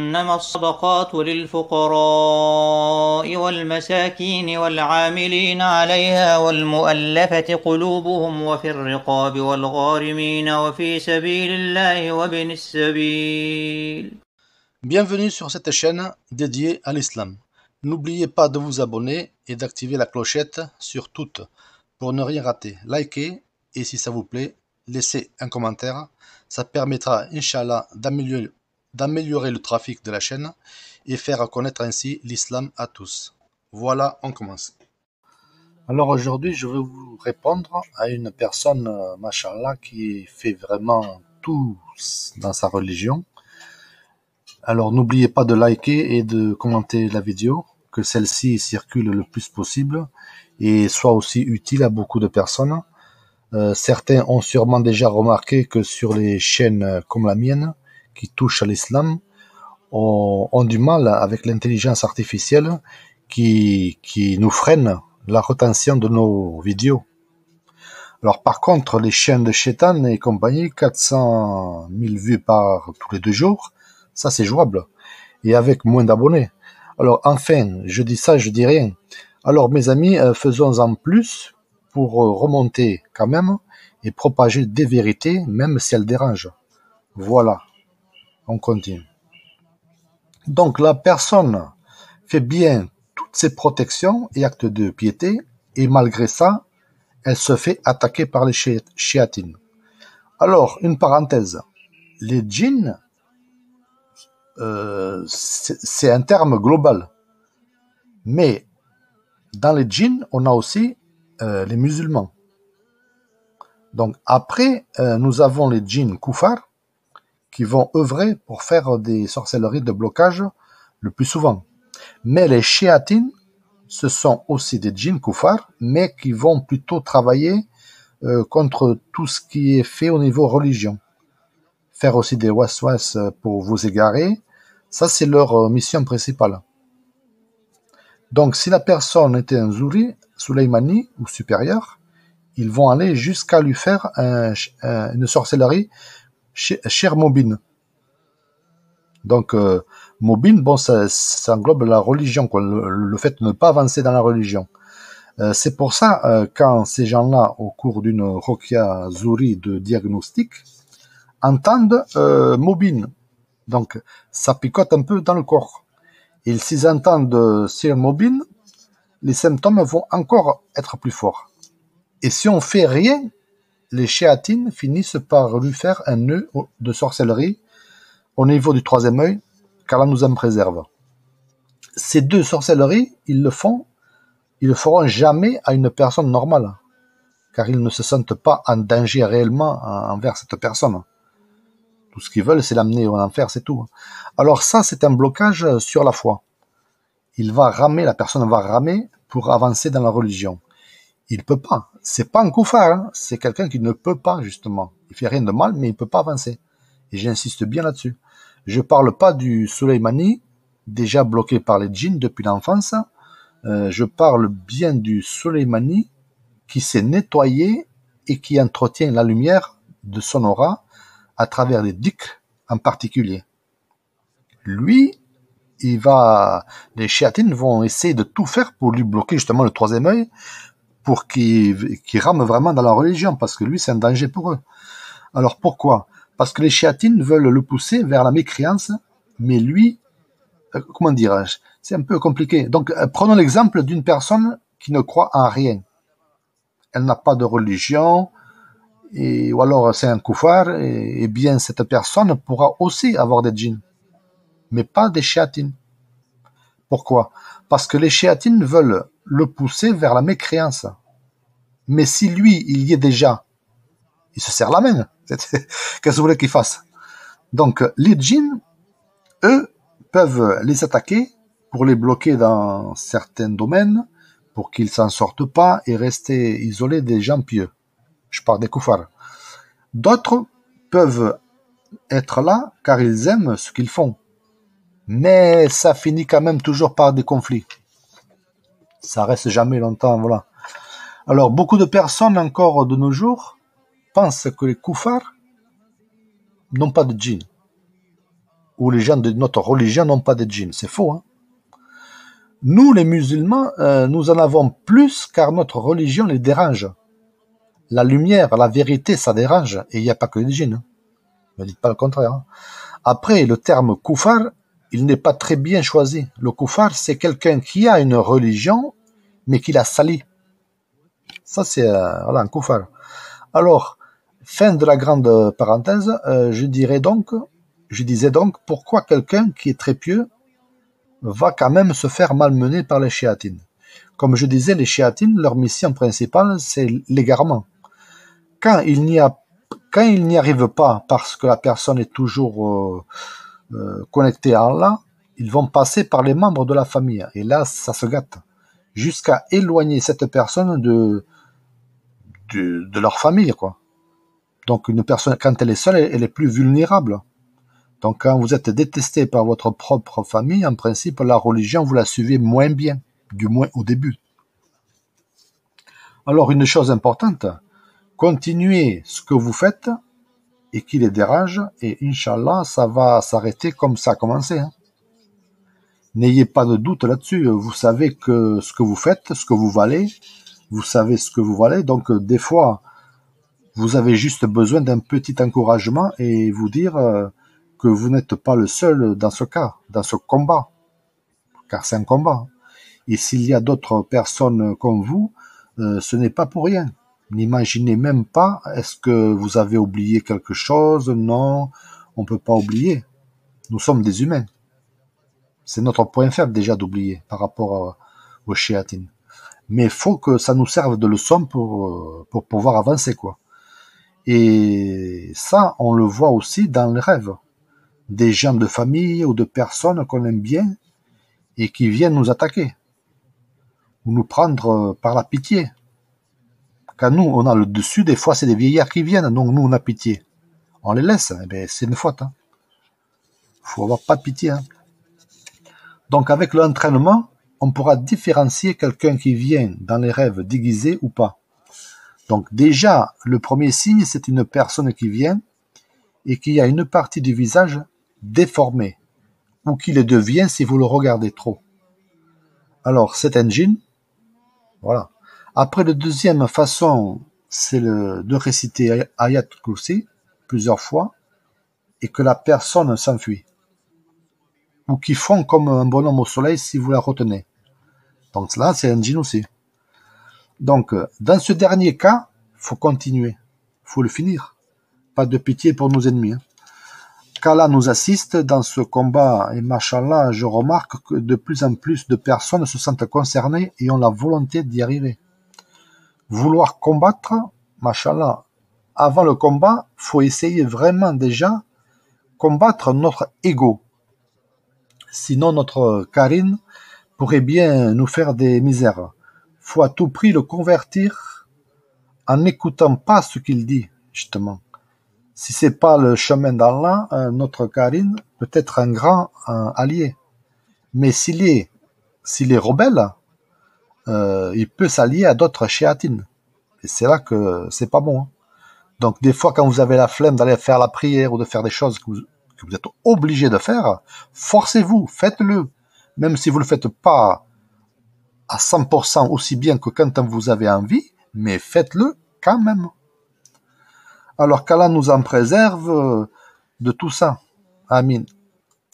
إنما الصدقات للفقراء والمساكين والعاملين عليها والمؤلفة قلوبهم وفي الرقاب والغارمين وفي سبيل الله وابن السبيل. Bienvenue sur cette chaîne dédiée à l'islam. N'oubliez pas de vous abonner et d'activer la clochette sur toutes pour ne rien rater. Likez et si ça vous plaît, laissez un commentaire. Ça permettra, Inch'Allah, d'améliorer le trafic de la chaîne et faire connaître ainsi l'islam à tous. Voilà, on commence. Alors aujourd'hui, je vais vous répondre à une personne, machallah, qui fait vraiment tout dans sa religion. Alors n'oubliez pas de liker et de commenter la vidéo, que celle-ci circule le plus possible et soit aussi utile à beaucoup de personnes. Certains ont sûrement déjà remarqué que sur les chaînes comme la mienne, qui touchent à l'islam, ont du mal avec l'intelligence artificielle qui nous freine la rétention de nos vidéos. Alors par contre, les chaînes de Shaitan et compagnie, 400 000 vues par tous les 2 jours, ça c'est jouable, et avec moins d'abonnés. Alors enfin, je dis ça, je dis rien. Alors mes amis, faisons-en plus pour remonter quand même et propager des vérités, même si elles dérangent. Voilà, on continue. Donc la personne fait bien toutes ses protections et actes de piété, et malgré ça, elle se fait attaquer par les chiatines. Alors, une parenthèse, les djinns, c'est un terme global. Mais dans les djinns, on a aussi les musulmans. Donc après, nous avons les djinns koufars qui vont œuvrer pour faire des sorcelleries de blocage le plus souvent. Mais les chiatines, ce sont aussi des djinns koufars, mais qui vont plutôt travailler contre tout ce qui est fait au niveau religion. Faire aussi des waswas pour vous égarer, ça c'est leur mission principale. Donc si la personne était un Zouri, Suleimani ou supérieur, ils vont aller jusqu'à lui faire une sorcellerie chez Mobin. Donc Mobin, bon, ça englobe la religion, quoi, le fait de ne pas avancer dans la religion. C'est pour ça, quand ces gens-là, au cours d'une Rokia Zouri de diagnostic, entendent Mobin, donc ça picote un peu dans le corps. Et s'ils entendent Sir Mobin, les symptômes vont encore être plus forts. Et si on fait rien, les chiatines finissent par lui faire un nœud de sorcellerie au niveau du 3e œil, qu'Allah nous en préserve. Ces 2 sorcelleries, ils le feront jamais à une personne normale, car ils ne se sentent pas en danger réellement envers cette personne. Tout ce qu'ils veulent, c'est l'amener en enfer, c'est tout. Alors ça, c'est un blocage sur la foi. La personne va ramer pour avancer dans la religion. Il peut pas. C'est pas un koufar, hein. C'est quelqu'un qui ne peut pas, justement. Il fait rien de mal, mais il peut pas avancer. Et j'insiste bien là-dessus. Je parle pas du Suleimani, déjà bloqué par les djinns depuis l'enfance. Je parle bien du Suleimani qui s'est nettoyé et qui entretient la lumière de son aura à travers les dhikr en particulier. Lui, les chiatines vont essayer de tout faire pour lui bloquer justement le 3e œil, pour qu'il rame vraiment dans la religion, parce que lui, c'est un danger pour eux. Alors pourquoi? Parce que les chiatines veulent le pousser vers la mécréance, mais lui, comment dirais-je, c'est un peu compliqué. Donc prenons l'exemple d'une personne qui ne croit en rien. Elle n'a pas de religion, ou alors c'est un koufar, et bien cette personne pourra aussi avoir des djinns, mais pas des chiatines. Pourquoi? Parce que les chiatines veulent le pousser vers la mécréance. Mais si lui, il y est déjà, il se serre la main. Qu'est-ce que vous voulez qu'il fasse? Donc les djinns, eux, peuvent les attaquer pour les bloquer dans certains domaines, pour qu'ils s'en sortent pas et rester isolés des gens pieux. Je parle des koufars. D'autres peuvent être là car ils aiment ce qu'ils font. Mais ça finit quand même toujours par des conflits. Ça reste jamais longtemps, voilà. Alors, beaucoup de personnes encore de nos jours pensent que les koufars n'ont pas de djinn. ou les gens de notre religion n'ont pas de djinns. C'est faux, hein. Nous, les musulmans, nous en avons plus car notre religion les dérange. La lumière, la vérité, ça dérange. Et il n'y a pas que les djinns. Hein. Ne dites pas le contraire. Hein. Après, le terme koufar, il n'est pas très bien choisi. Le koufar, c'est quelqu'un qui a une religion, mais qui la salit. Ça, c'est voilà, un koufar. Alors, fin de la grande parenthèse, je disais donc, pourquoi quelqu'un qui est très pieux va quand même se faire malmener par les shéatines. Comme je disais, les shéatines, leur mission principale, c'est l'égarement. Quand ils n'y arrivent pas parce que la personne est toujours connectée à Allah, ils vont passer par les membres de la famille. Et là, ça se gâte. Jusqu'à éloigner cette personne de leur famille, quoi. Donc une personne, quand elle est seule, elle est plus vulnérable. Donc quand vous êtes détesté par votre propre famille, en principe, la religion, vous la suivez moins bien, du moins au début. Alors une chose importante, continuez ce que vous faites et qui les dérange, et Inch'Allah, ça va s'arrêter comme ça a commencé. Hein. N'ayez pas de doute là-dessus, vous savez que ce que vous faites, ce que vous valez, vous savez ce que vous valez, donc des fois, vous avez juste besoin d'un petit encouragement et vous dire que vous n'êtes pas le seul dans ce cas, dans ce combat, car c'est un combat. Et s'il y a d'autres personnes comme vous, ce n'est pas pour rien. N'imaginez même pas, est-ce que vous avez oublié quelque chose? Non, on ne peut pas oublier. Nous sommes des humains. C'est notre point faible déjà d'oublier par rapport aux shéatines. Mais il faut que ça nous serve de leçon pour pouvoir avancer, quoi. Et ça, on le voit aussi dans les rêves. Des gens de famille ou de personnes qu'on aime bien et qui viennent nous attaquer ou nous prendre par la pitié. Quand nous, on a le dessus, des fois, c'est des vieillards qui viennent, donc nous, on a pitié. On les laisse, eh bien, c'est une faute. Hein. Faut avoir pas de pitié. Hein. Donc, avec l'entraînement, on pourra différencier quelqu'un qui vient dans les rêves déguisé ou pas. Donc, déjà, le premier signe, c'est une personne qui vient et qui a une partie du visage déformée, ou qui le devient si vous le regardez trop. Alors, c'est un djinn. Voilà. Après, la deuxième façon, c'est de réciter Ayat Kursi plusieurs fois et que la personne s'enfuit. Ou qui fond comme un bonhomme au soleil si vous la retenez. Donc là, c'est un djinn aussi. Donc, dans ce dernier cas, faut continuer. Faut le finir. Pas de pitié pour nos ennemis. Hein. Qu'Allah nous assiste dans ce combat et machallah, je remarque que de plus en plus de personnes se sentent concernées et ont la volonté d'y arriver. Vouloir combattre, machallah, avant le combat, faut essayer vraiment déjà combattre notre ego. Sinon notre Karine pourrait bien nous faire des misères. Faut à tout prix le convertir en n'écoutant pas ce qu'il dit, justement. Si c'est pas le chemin d'Allah, notre Karine peut être un grand allié. Mais s'il est rebelle, il peut s'allier à d'autres shéatines. Et c'est là que c'est pas bon. Hein. Donc des fois, quand vous avez la flemme d'aller faire la prière ou de faire des choses que vous êtes obligé de faire, forcez-vous, faites-le. Même si vous le faites pas à 100% aussi bien que quand vous avez envie, mais faites-le quand même. Alors qu'Allah nous en préserve de tout ça. Amin.